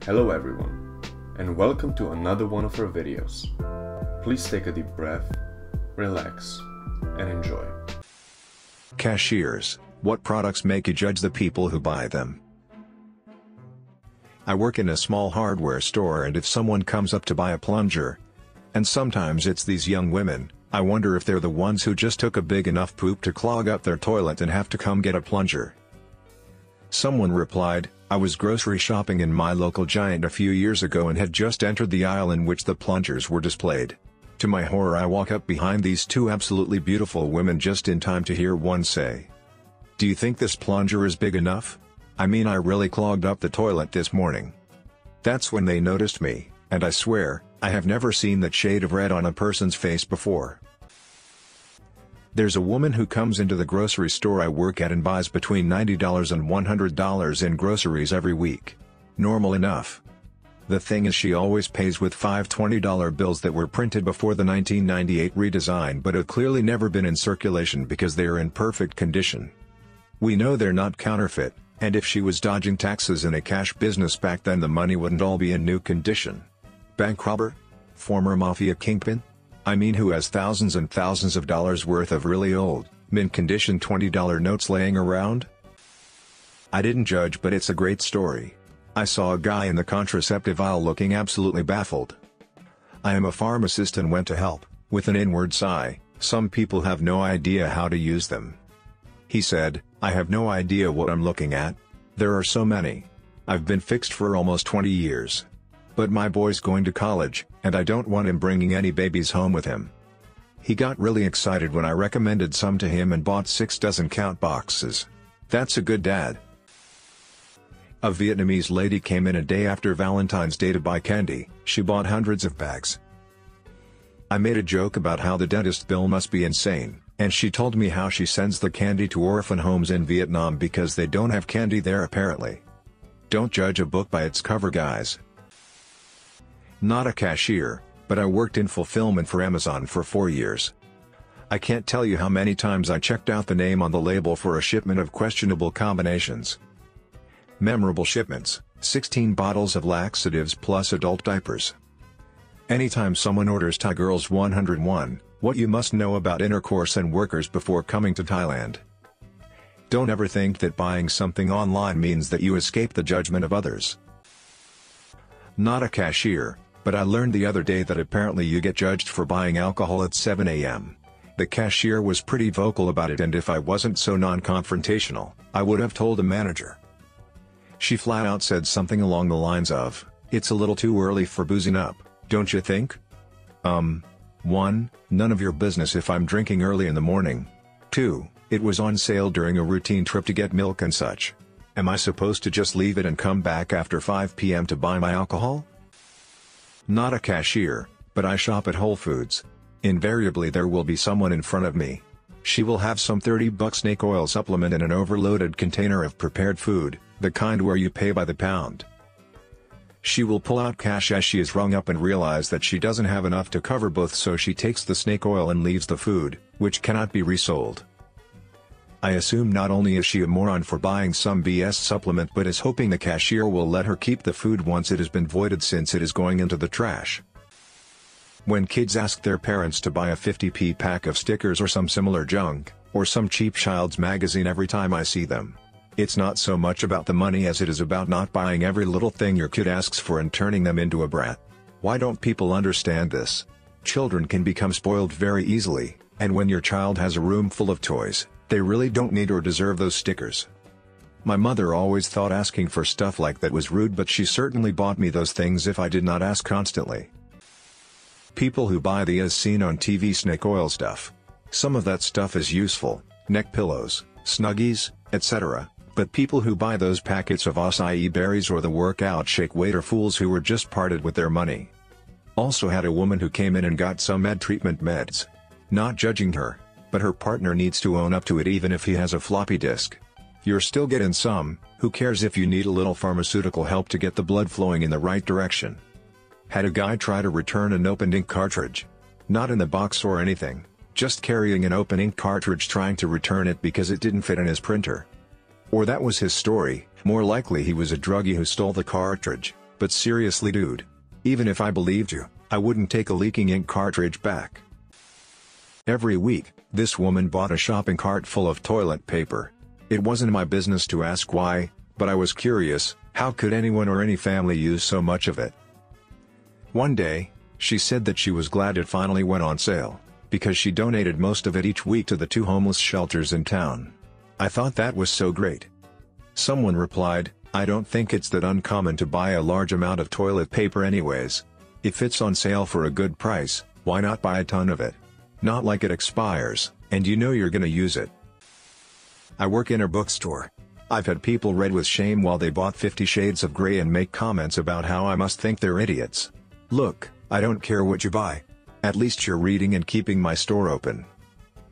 Hello everyone, and welcome to another one of our videos. Please take a deep breath, relax, and enjoy. Cashiers, what products make you judge the people who buy them? I work in a small hardware store, and if someone comes up to buy a plunger, and sometimes it's these young women, I wonder if they're the ones who just took a big enough poop to clog up their toilet and have to come get a plunger. Someone replied, I was grocery shopping in my local Giant a few years ago and had just entered the aisle in which the plungers were displayed. To my horror, I walk up behind these two absolutely beautiful women just in time to hear one say, "Do you think this plunger is big enough? I mean, I really clogged up the toilet this morning." That's when they noticed me, and I swear, I have never seen that shade of red on a person's face before. There's a woman who comes into the grocery store I work at and buys between $90 and $100 in groceries every week. Normal enough. The thing is, she always pays with five $20 bills that were printed before the 1998 redesign but have clearly never been in circulation because they are in perfect condition. We know they're not counterfeit, and if she was dodging taxes in a cash business back then, the money wouldn't all be in new condition. Bank robber? Former mafia kingpin? I mean, who has thousands and thousands of dollars worth of really old, mint condition $20 notes laying around? I didn't judge, but it's a great story. I saw a guy in the contraceptive aisle looking absolutely baffled. I am a pharmacist and went to help, with an inward sigh. Some people have no idea how to use them. He said, I have no idea what I'm looking at. There are so many. I've been fixed for almost 20 years. But my boy's going to college, and I don't want him bringing any babies home with him. He got really excited when I recommended some to him and bought 6 dozen count boxes. That's a good dad. A Vietnamese lady came in a day after Valentine's Day to buy candy. She bought hundreds of bags. I made a joke about how the dentist bill must be insane, and she told me how she sends the candy to orphan homes in Vietnam because they don't have candy there apparently. Don't judge a book by its cover, guys. Not a cashier, but I worked in fulfillment for Amazon for 4 years. I can't tell you how many times I checked out the name on the label for a shipment of questionable combinations. Memorable shipments: 16 bottles of laxatives plus adult diapers. Anytime someone orders Thai Girls 101, what you must know about intercourse and workers before coming to Thailand. Don't ever think that buying something online means that you escape the judgment of others. Not a cashier, but I learned the other day that apparently you get judged for buying alcohol at 7 a.m. The cashier was pretty vocal about it, and if I wasn't so non-confrontational, I would have told the manager. She flat out said something along the lines of, "It's a little too early for boozing up, don't you think?" 1. None of your business if I'm drinking early in the morning. 2. It was on sale during a routine trip to get milk and such. Am I supposed to just leave it and come back after 5 p.m. to buy my alcohol? Not a cashier, but I shop at Whole Foods. Invariably there will be someone in front of me. She will have some $30 snake oil supplement in an overloaded container of prepared food, the kind where you pay by the pound. She will pull out cash as she is rung up and realize that she doesn't have enough to cover both, so she takes the snake oil and leaves the food, which cannot be resold. I assume not only is she a moron for buying some BS supplement, but is hoping the cashier will let her keep the food once it has been voided, since it is going into the trash. When kids ask their parents to buy a 50p pack of stickers or some similar junk, or some cheap child's magazine every time I see them, it's not so much about the money as it is about not buying every little thing your kid asks for and turning them into a brat. Why don't people understand this? Children can become spoiled very easily, and when your child has a room full of toys, they really don't need or deserve those stickers. My mother always thought asking for stuff like that was rude, but she certainly bought me those things if I did not ask constantly. People who buy the as seen on TV snake oil stuff. Some of that stuff is useful, neck pillows, Snuggies, etc., but people who buy those packets of acai berries or the workout shake weight are fools who were just parted with their money. Also had a woman who came in and got some med treatment meds. Not judging her, but her partner needs to own up to it even if he has a floppy disk. You're still getting some, who cares if you need a little pharmaceutical help to get the blood flowing in the right direction. Had a guy try to return an opened ink cartridge. Not in the box or anything, just carrying an open ink cartridge trying to return it because it didn't fit in his printer. Or that was his story. More likely he was a druggie who stole the cartridge. But seriously dude. Even if I believed you, I wouldn't take a leaking ink cartridge back. Every week, this woman bought a shopping cart full of toilet paper. It wasn't my business to ask why, but I was curious, how could anyone or any family use so much of it? One day, she said that she was glad it finally went on sale, because she donated most of it each week to the 2 homeless shelters in town. I thought that was so great. Someone replied, I don't think it's that uncommon to buy a large amount of toilet paper anyways. If it's on sale for a good price, why not buy a ton of it? Not like it expires, and you know you're gonna use it. I work in a bookstore. I've had people read with shame while they bought 50 Shades of Grey and make comments about how I must think they're idiots. Look, I don't care what you buy. At least you're reading and keeping my store open.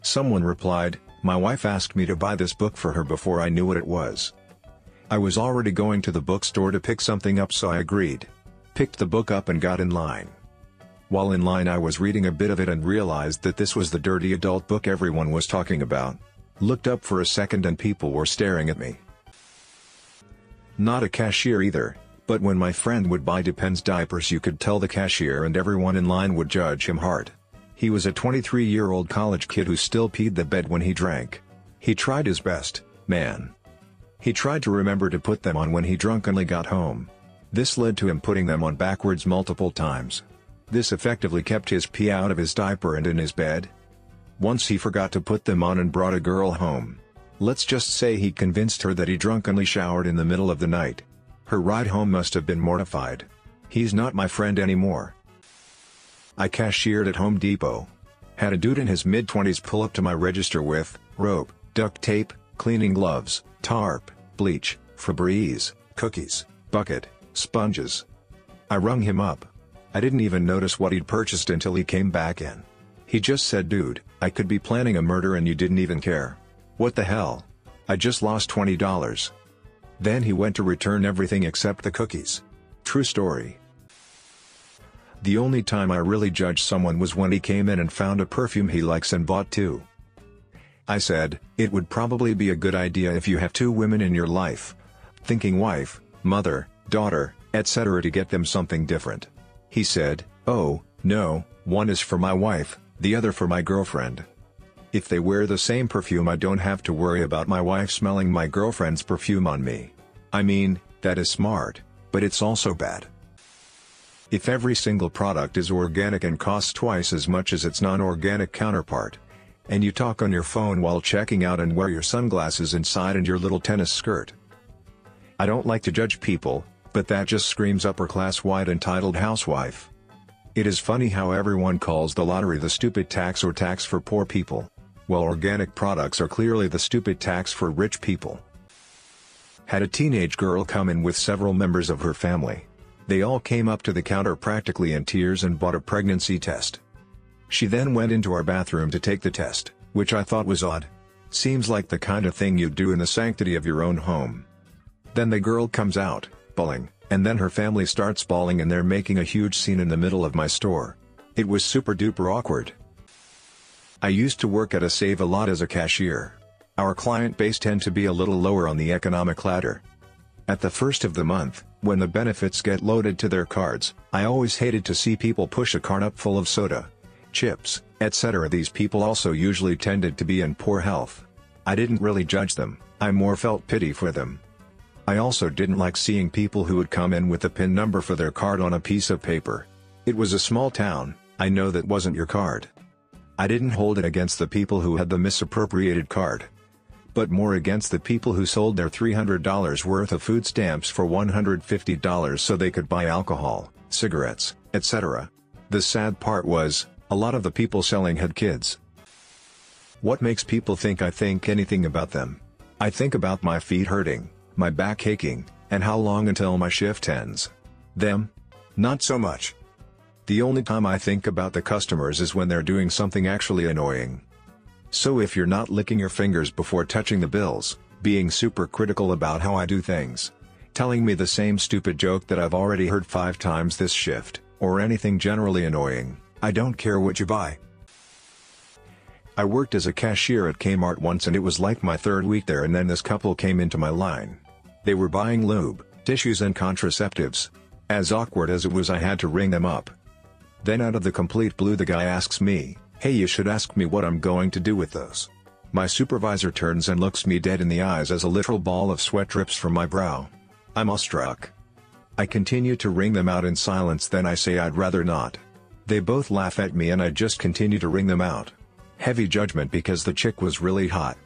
Someone replied, my wife asked me to buy this book for her before I knew what it was. I was already going to the bookstore to pick something up, so I agreed. Picked the book up and got in line. While in line I was reading a bit of it and realized that this was the dirty adult book everyone was talking about. Looked up for a second and people were staring at me. Not a cashier either, but when my friend would buy Depends diapers you could tell the cashier and everyone in line would judge him hard. He was a 23-year-old college kid who still peed the bed when he drank. He tried his best, man. He tried to remember to put them on when he drunkenly got home. This led to him putting them on backwards multiple times. This effectively kept his pee out of his diaper and in his bed. Once he forgot to put them on and brought a girl home. Let's just say he convinced her that he drunkenly showered in the middle of the night. Her ride home must have been mortified. He's not my friend anymore. I cashiered at Home Depot. Had a dude in his mid-20s pull up to my register with rope, duct tape, cleaning gloves, tarp, bleach, Febreze, cookies, bucket, sponges. I rung him up. I didn't even notice what he'd purchased until he came back in. He just said, dude, I could be planning a murder and you didn't even care. What the hell? I just lost $20. Then he went to return everything except the cookies. True story. The only time I really judged someone was when he came in and found a perfume he likes and bought 2. I said, it would probably be a good idea if you have 2 women in your life. Thinking wife, mother, daughter, etc. to get them something different. He said, oh, no, one is for my wife, the other for my girlfriend. If they wear the same perfume I don't have to worry about my wife smelling my girlfriend's perfume on me. I mean, that is smart, but it's also bad. If every single product is organic and costs twice as much as its non-organic counterpart, and you talk on your phone while checking out and wear your sunglasses inside and your little tennis skirt. I don't like to judge people, but that just screams upper-class white entitled housewife. It is funny how everyone calls the lottery the stupid tax or tax for poor people. Well, organic products are clearly the stupid tax for rich people. Had a teenage girl come in with several members of her family. They all came up to the counter practically in tears and bought a pregnancy test. She then went into our bathroom to take the test, which I thought was odd. Seems like the kind of thing you'd do in the sanctity of your own home. Then the girl comes out, bawling, and then her family starts bawling and they're making a huge scene in the middle of my store. It was super duper awkward. I used to work at a Save-A-Lot as a cashier. Our client base tend to be a little lower on the economic ladder. At the first of the month, when the benefits get loaded to their cards, I always hated to see people push a cart up full of soda, chips, etc. These people also usually tended to be in poor health. I didn't really judge them, I more felt pity for them. I also didn't like seeing people who would come in with the PIN number for their card on a piece of paper. It was a small town, I know that wasn't your card. I didn't hold it against the people who had the misappropriated card, but more against the people who sold their $300 worth of food stamps for $150 so they could buy alcohol, cigarettes, etc. The sad part was, a lot of the people selling had kids. What makes people think I think anything about them? I think about my feet hurting, my back aching, and how long until my shift ends. Them? Not so much. The only time I think about the customers is when they're doing something actually annoying. So if you're not licking your fingers before touching the bills, being super critical about how I do things, telling me the same stupid joke that I've already heard 5 times this shift, or anything generally annoying, I don't care what you buy. I worked as a cashier at Kmart once and it was like my 3rd week there, and then this couple came into my line. They were buying lube, tissues and contraceptives. As awkward as it was, I had to ring them up. Then out of the complete blue the guy asks me, "Hey, you should ask me what I'm going to do with those." My supervisor turns and looks me dead in the eyes as a literal ball of sweat drips from my brow. I'm awestruck. I continue to ring them out in silence, then I say I'd rather not. They both laugh at me and I just continue to ring them out. Heavy judgment because the chick was really hot.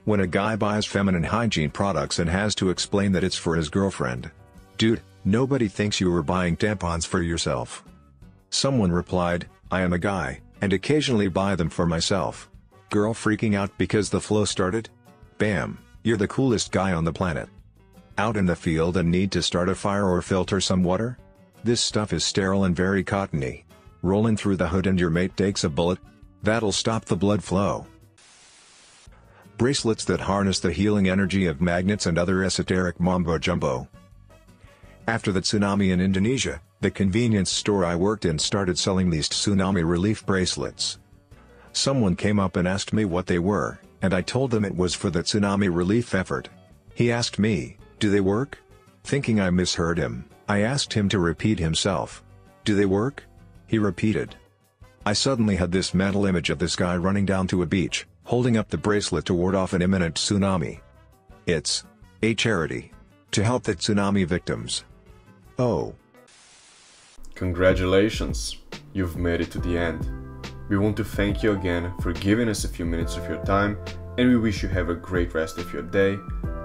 When a guy buys feminine hygiene products and has to explain that it's for his girlfriend. Dude, nobody thinks you were buying tampons for yourself. Someone replied, "I am a guy, and occasionally buy them for myself." Girl freaking out because the flow started? Bam, you're the coolest guy on the planet. Out in the field and need to start a fire or filter some water? This stuff is sterile and very cottony. Rolling through the hood and your mate takes a bullet? That'll stop the blood flow. Bracelets that harness the healing energy of magnets and other esoteric mumbo-jumbo. After the tsunami in Indonesia, the convenience store I worked in started selling these tsunami relief bracelets. Someone came up and asked me what they were, and I told them it was for the tsunami relief effort. He asked me, "Do they work?" Thinking I misheard him, I asked him to repeat himself. "Do they work?" He repeated. I suddenly had this mental image of this guy running down to a beach, holding up the bracelet to ward off an imminent tsunami. It's a charity to help the tsunami victims. Oh. Congratulations, you've made it to the end. We want to thank you again for giving us a few minutes of your time, and we wish you have a great rest of your day,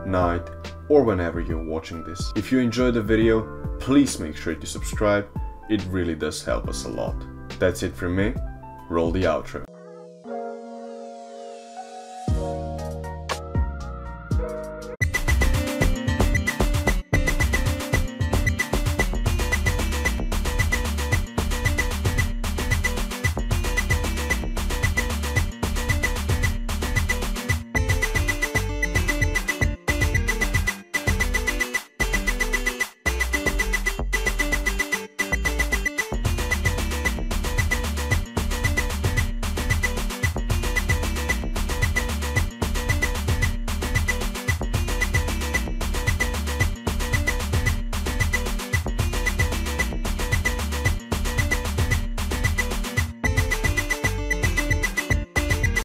night, or whenever you're watching this. If you enjoyed the video, please make sure to subscribe. It really does help us a lot. That's it from me. Roll the outro.